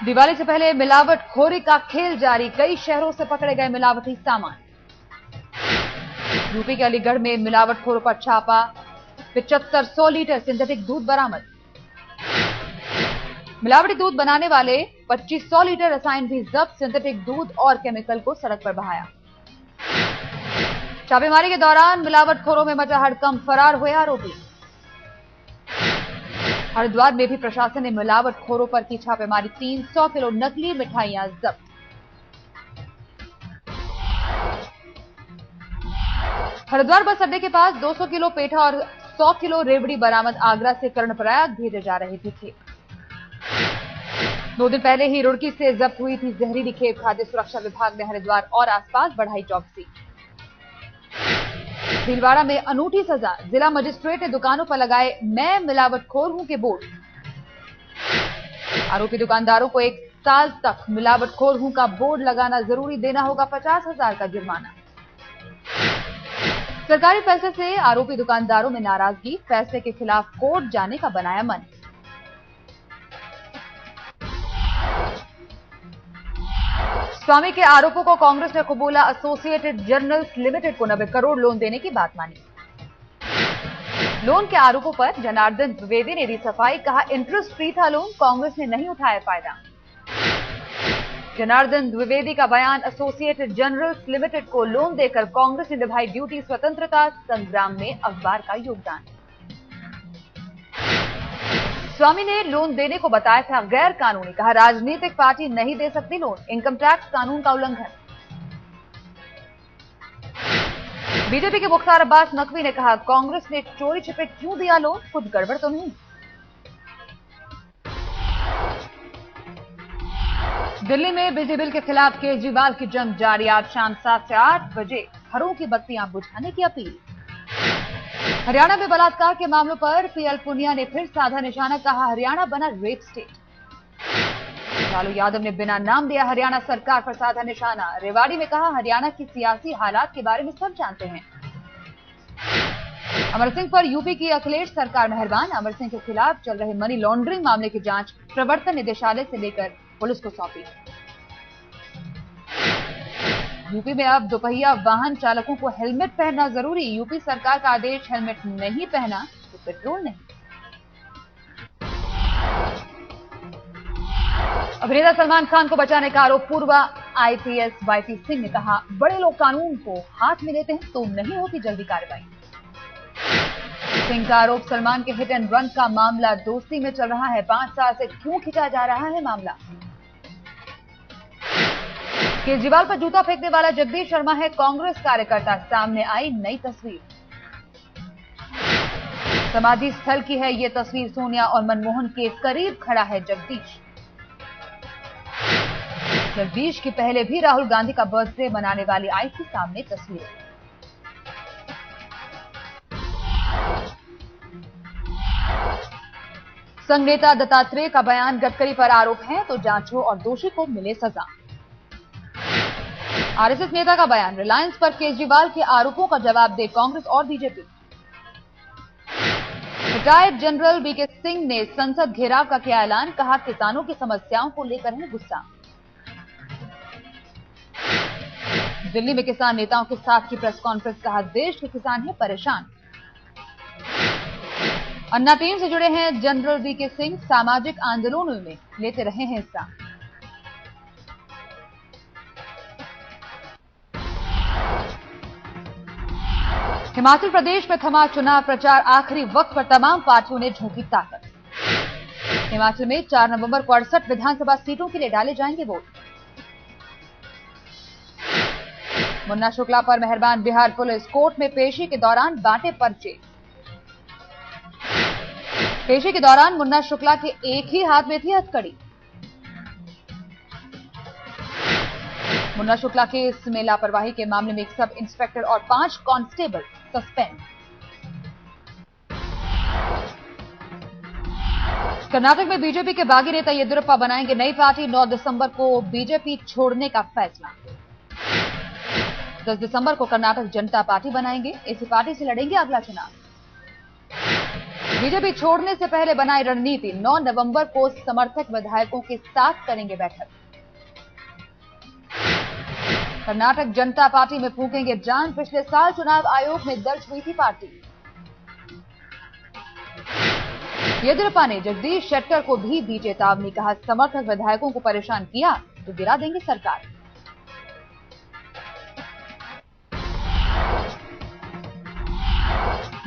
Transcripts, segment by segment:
दिवाली से पहले मिलावटखोरी का खेल जारी, कई शहरों से पकड़े गए मिलावटी सामान। यूपी के अलीगढ़ में मिलावटखोरों पर छापा, 7500 लीटर सिंथेटिक दूध बरामद। मिलावटी दूध बनाने वाले 2500 लीटर रसायन भी जब्त, सिंथेटिक दूध और केमिकल को सड़क पर बहाया। छापेमारी के दौरान मिलावटखोरों में मचा हड़कंप, फरार हुए आरोपी। हरिद्वार में भी प्रशासन ने मिलावटखोरों पर की छापेमारी, 300 किलो नकली मिठाइयां जब्त। हरिद्वार बस अड्डे के पास 200 किलो पेठा और 100 किलो रेवड़ी बरामद, आगरा से कर्णप्रयाग भेजे जा रहे थे खेप। 2 दिन पहले ही रुड़की से जब्त हुई थी जहरीली खेप, खाद्य सुरक्षा विभाग ने हरिद्वार और आसपास बढ़ाई चौकसी। भीलवाड़ा में अनूठी सजा, जिला मजिस्ट्रेट ने दुकानों पर लगाए मैं मिलावटखोर हूं के बोर्ड। आरोपी दुकानदारों को 1 साल तक मिलावटखोर हूं का बोर्ड लगाना जरूरी, देना होगा 50,000 का जुर्माना। सरकारी फैसले से आरोपी दुकानदारों में नाराजगी, फैसले के खिलाफ कोर्ट जाने का बनाया मन। स्वामी के आरोपों को कांग्रेस ने कबूला, एसोसिएटेड जर्नल्स लिमिटेड को 90 करोड़ लोन देने की बात मानी। लोन के आरोपों पर जनार्दन द्विवेदी ने दी सफाई, कहा इंटरेस्ट फ्री था लोन, कांग्रेस ने नहीं उठाया फायदा। जनार्दन द्विवेदी का बयान, एसोसिएटेड जर्नल्स लिमिटेड को लोन देकर कांग्रेस ने निभाई ड्यूटी, स्वतंत्रता संग्राम में अखबार का योगदान। स्वामी ने लोन देने को बताया था गैर कानूनी, कहा राजनीतिक पार्टी नहीं दे सकती लोन, इनकम टैक्स कानून का उल्लंघन। बीजेपी के मुख्तार अब्बास नकवी ने कहा कांग्रेस ने चोरी छिपे क्यों दिया लोन, कुछ गड़बड़ तो नहीं। दिल्ली में बिजली बिल के खिलाफ केजरीवाल की जंग जारी, आज शाम 7 से 8 बजे घरों की बत्तियां बुझाने की अपील। हरियाणा में बलात्कार के मामलों पर पीएल पुनिया ने फिर साधा निशाना, कहा हरियाणा बना रेप स्टेट। लालू यादव ने बिना नाम दिया हरियाणा सरकार पर साधा निशाना, रेवाड़ी में कहा हरियाणा की सियासी हालात के बारे में सब जानते हैं। अमर सिंह पर यूपी की अखिलेश सरकार मेहरबान, अमर सिंह के खिलाफ चल रहे मनी लॉन्ड्रिंग मामले की जांच प्रवर्तन निदेशालय से लेकर पुलिस को सौंपी। यूपी में अब दोपहिया वाहन चालकों को हेलमेट पहनना जरूरी, यूपी सरकार का आदेश, हेलमेट नहीं पहना तो पेट्रोल नहीं। अभिनेता सलमान खान को बचाने का आरोप, पूर्व आईपीएस वाईपी सिंह ने कहा बड़े लोग कानून को हाथ में लेते हैं तो नहीं होती जल्दी कार्रवाई। सिंह का आरोप, सलमान के हिट एंड रन का मामला दोस्ती में चल रहा है, 5 साल से क्यों खिंचा जा रहा है मामला। केजरीवाल पर जूता फेंकने वाला जगदीश शर्मा है कांग्रेस कार्यकर्ता, सामने आई नई तस्वीर। समाधि स्थल की है ये तस्वीर, सोनिया और मनमोहन के करीब खड़ा है जगदीश। जगदीश की पहले भी राहुल गांधी का बर्थडे मनाने वाली आई थी सामने तस्वीर। संघ नेता दत्तात्रेय का बयान, गडकरी पर आरोप है तो जांच हो और दोषी को मिले सजा। आरएसएस नेता का बयान, रिलायंस पर केजरीवाल के आरोपों का जवाब दे कांग्रेस और BJP. Retired general BK Singh ने संसद घेराव का किया ऐलान, कहा किसानों की समस्याओं को लेकर है गुस्सा। दिल्ली में किसान नेताओं के साथ की प्रेस कॉन्फ्रेंस, कहा देश के किसान हैं परेशान। अन्ना टीम से जुड़े हैं जनरल बीके सिंह, सामाजिक आंदोलनों में लेते रहे हैं हिस्सा। हिमाचल प्रदेश में थमा चुनाव प्रचार, आखिरी वक्त पर तमाम पार्टियों ने झोंकी ताकत। हिमाचल में 4 नवंबर को 68 विधानसभा सीटों के लिए डाले जाएंगे वोट। मुन्ना शुक्ला पर मेहरबान बिहार पुलिस, कोर्ट में पेशी के दौरान बांटे पर्चे। पेशी के दौरान मुन्ना शुक्ला के एक ही हाथ में थी हथकड़ी। मुन्ना शुक्ला के इस में लापरवाही के मामले में 1 सब इंस्पेक्टर और 5 कांस्टेबल सस्पेंड। कर्नाटक में बीजेपी के बागी नेता येदियुरप्पा बनाएंगे नई पार्टी, 9 दिसंबर को बीजेपी छोड़ने का फैसला। 10 दिसंबर को कर्नाटक जनता पार्टी बनाएंगे, इसी पार्टी से लड़ेंगे अगला चुनाव। बीजेपी छोड़ने से पहले बनाई रणनीति, 9 नवंबर को समर्थक विधायकों के साथ करेंगे बैठक। कर्नाटक जनता पार्टी में फूकेंगे जान, पिछले साल चुनाव आयोग में दर्ज हुई थी पार्टी। येदियुरप्पा ने जगदीश शेट्टर को भी दी चेतावनी, कहा समर्थक विधायकों को परेशान किया तो गिरा देंगे सरकार।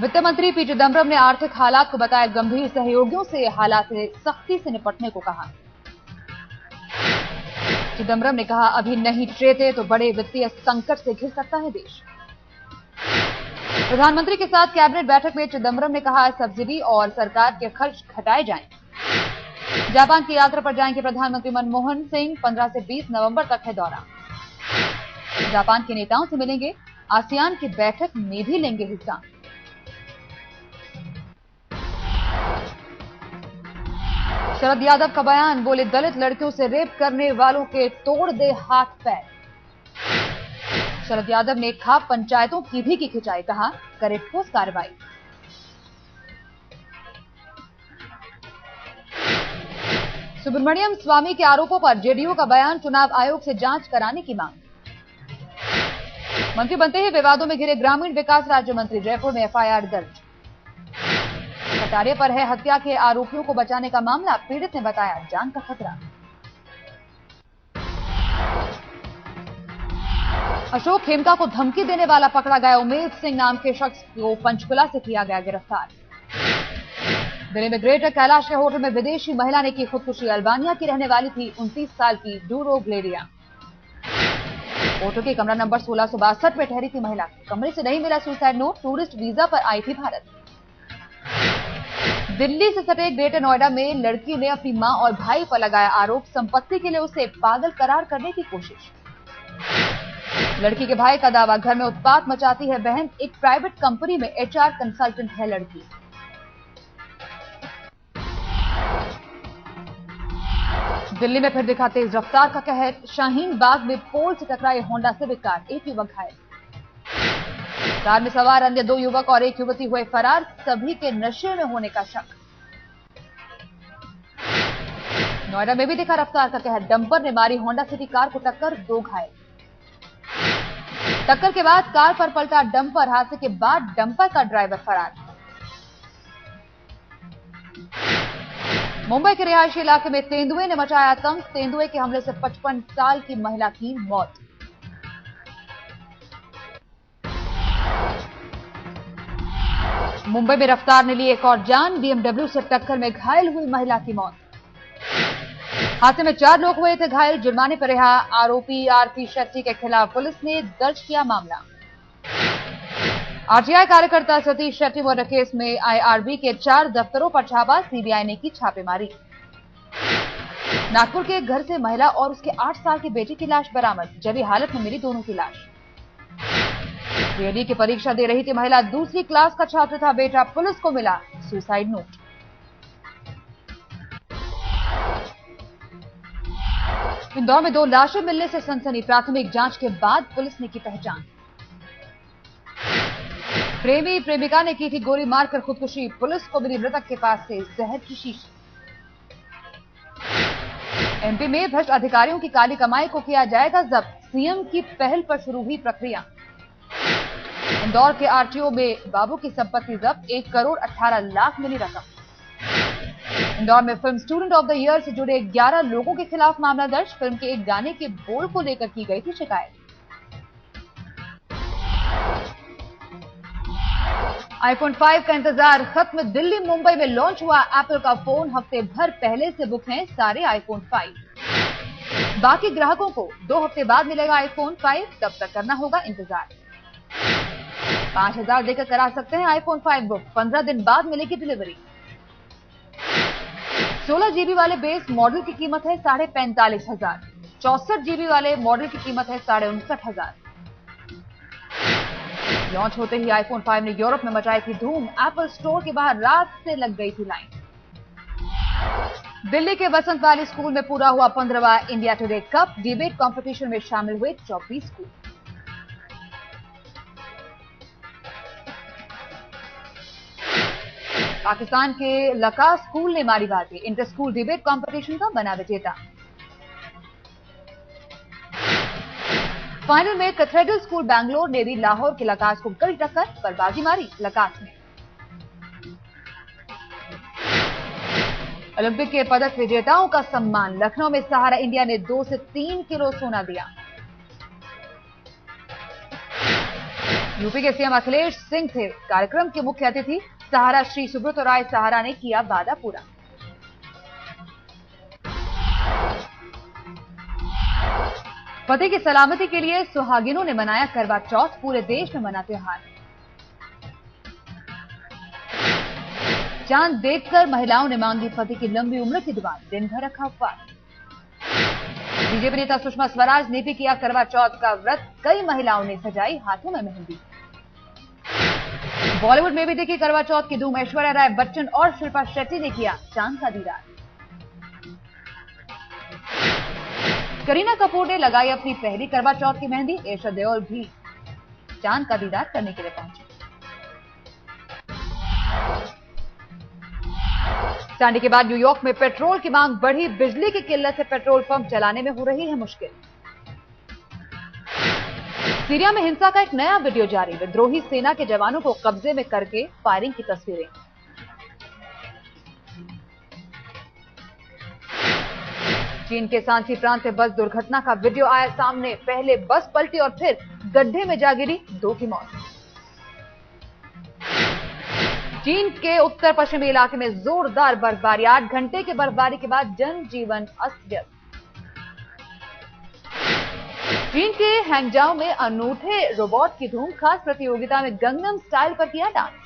वित्त मंत्री पी चिदम्बरम ने आर्थिक हालात को बताया गंभीर, सहयोगियों से हालात से सख्ती से निपटने को कहा। चिदम्बरम ने कहा अभी नहीं ट्रेते तो बड़े वित्तीय संकट से घिर सकता है देश। प्रधानमंत्री के साथ कैबिनेट बैठक में चिदम्बरम ने कहा सब्सिडी और सरकार के खर्च घटाए जाएं। जापान की यात्रा पर जाएंगे प्रधानमंत्री मनमोहन सिंह, 15 से 20 नवंबर तक है दौरा। जापान के नेताओं से मिलेंगे, आसियान की बैठक में भी लेंगे हिस्सा। शरद यादव का बयान, बोले दलित लड़कियों से रेप करने वालों के तोड़ दे हाथ पैर। शरद यादव ने खाप पंचायतों की भी की खिंचाई, कहा करे ठोस कार्रवाई। सुब्रमण्यम स्वामी के आरोपों पर जेडीयू का बयान, चुनाव आयोग से जांच कराने की मांग। मंत्री बनते ही विवादों में घिरे ग्रामीण विकास राज्य मंत्री, जयपुर में एफआईआर दर्ज। कटारिया पर है हत्या के आरोपियों को बचाने का मामला, पीड़ित ने बताया जान का खतरा। अशोक खेमका को धमकी देने वाला पकड़ा गया, उमेद सिंह नाम के शख्स को पंचकुला से किया गया गिरफ्तार। दिल्ली में ग्रेटर कैलाश के होटल में विदेशी महिला ने की खुदकुशी, अल्बानिया की रहने वाली थी 29 साल की डूरो ग्लेरिया। होटल के कमरा नंबर 1662 में ठहरी थी महिला, कमरे से नहीं मिला सुसाइड नोट, टूरिस्ट वीजा पर आई थी भारत। दिल्ली से सटे ग्रेटर नोएडा में लड़की ने अपनी मां और भाई पर लगाया आरोप, संपत्ति के लिए उसे पागल करार करने की कोशिश। लड़की के भाई का दावा, घर में उत्पात मचाती है बहन, एक प्राइवेट कंपनी में एचआर कंसल्टेंट है लड़की। दिल्ली में फिर दिखा तेज रफ्तार का कहर, शाहीन बाग में पोल से टकराई होंडा सिविक कार, एक युवक घायल। कार में सवार अन्य 2 युवक और एक युवती हुए फरार, सभी के नशे में होने का शक। नोएडा में भी दिखा रफ्तार का कहर, डंपर ने मारी होंडा सिटी कार को टक्कर, 2 घायल। टक्कर के बाद कार पर पलटा डंपर, हादसे के बाद डंपर का ड्राइवर फरार। मुंबई के रिहायशी इलाके में तेंदुए ने मचाया आतंक, तेंदुए के हमले से 55 साल की महिला की मौत। मुंबई में रफ्तार ने ली एक और जान, बीएमडब्ल्यू से टक्कर में घायल हुई महिला की मौत। हादसे में 4 लोग हुए थे घायल, जुर्माने पर रिहा आरोपी आरती शेट्टी के खिलाफ पुलिस ने दर्ज किया मामला। आरटीआई कार्यकर्ता सतीश शेट्टी मर्डर केस में आईआरबी के 4 दफ्तरों पर छापा, सीबीआई ने की छापेमारी। नागपुर के एक घर से महिला और उसके 8 साल की बेटी की लाश बरामद, जली हालत में मिली दोनों की लाश। बीएडी की परीक्षा दे रही थी महिला, दूसरी क्लास का छात्र था बेटा, पुलिस को मिला सुसाइड नोट। इंदौर में 2 लाशें मिलने से सनसनी, प्राथमिक जांच के बाद पुलिस ने की पहचान। प्रेमी प्रेमिका ने की थी गोली मारकर खुदकुशी, पुलिस को मिली मृतक के पास से जहर की शीशी। एमपी में भ्रष्ट अधिकारियों की काली कमाई को किया जाएगा जब्त, सीएम की पहल पर शुरू हुई प्रक्रिया। इंदौर के आरटीओ में बाबू की संपत्ति जब्त, 1 करोड़ 18 लाख मिली रकम। इंदौर में film student of the year से जुड़े 11 लोगों के खिलाफ मामला दर्ज, फिल्म के एक गाने के बोल को लेकर की गई थी शिकायत। आईफोन 5 का इंतजार खत्म, दिल्ली मुंबई में लॉन्च हुआ एप्पल का फोन, हफ्ते भर पहले से बुक हैं सारे आईफोन 5। बाकी ग्राहकों को 2 हफ्ते बाद मिलेगा आईफोन 5, तब तक करना होगा इंतजार। 5000 देकर करा सकते हैं आईफोन 5 बुक, 15 दिन बाद मिलेगी डिलीवरी। 16 जीबी वाले बेस मॉडल की कीमत है 45,500, 64 जीबी वाले मॉडल की कीमत है 59,500। लॉन्च होते ही आईफोन 5 ने यूरोप में मचाई थी धूम, एप्पल स्टोर के बाहर रात से लग गई थी लाइन। दिल्ली के वसंत वाली स्कूल में पूरा हुआ 15वां India Today cup, debate competition में शामिल हुए 24 स्कूल। पाकिस्तान के लका स्कूल ने मारी बाजी, इंटर स्कूल डिबेट कंपटीशन का बना विजेता। फाइनल में कैथेड्रल स्कूल बैंगलोर ने भी लाहौर के लकास को कड़ी टक्कर, पर बाजी मारी लकास ने। ओलंपिक के पदक विजेताओं का सम्मान, लखनऊ में सहारा इंडिया ने 2 से 3 किलो सोना दिया। यूपी के सीएम अखिलेश सिंह थे कार्यक्रम के मुख्य अतिथि, सहारा श्री सुब्रत राय सहारा ने किया वादा पूरा। पति की सलामती के लिए सुहागिनों ने मनाया करवा चौथ, पूरे देश में मना त्योहार। चांद देखकर महिलाओं ने मांगी पति की लंबी उम्र की दुआ, दिन भर रखा उपवास। बीजेपी नेता सुषमा स्वराज ने भी किया करवा चौथ का व्रत, कई महिलाओं ने सजाई हाथों में मेहंदी। बॉलीवुड में भी देखी करवा चौथ की धूम, ऐश्वर्या राय बच्चन और शिल्पा शेट्टी ने किया चांद का दीदार। करीना कपूर ने लगाई अपनी पहली करवा चौथ की मेहंदी, ऐश्वर्या देओल भी चांद का दीदार करने के लिए पहुंचे। सांडे के बाद न्यूयॉर्क में पेट्रोल की मांग बढ़ी, बिजली की किल्लत से पेट्रोल पंप चलाने में हो रही है मुश्किल। सीरिया में हिंसा का एक नया वीडियो जारी, विद्रोही सेना के जवानों को कब्जे में करके फायरिंग की तस्वीरें। चीन के सांची प्रांत में बस दुर्घटना का वीडियो आया सामने, पहले बस पलटी और फिर गड्ढे में जा गिरी, 2 की मौत। चीन के उत्तर पश्चिमी इलाके में जोरदार बर्फबारी, 8 घंटे की बर्फबारी के बाद जनजीवन अस्त व्यस्त। चीन के हैंगजाओ में अनूठे रोबोट की धूम, खास प्रतियोगिता में गंगनम स्टाइल पर किया डांस।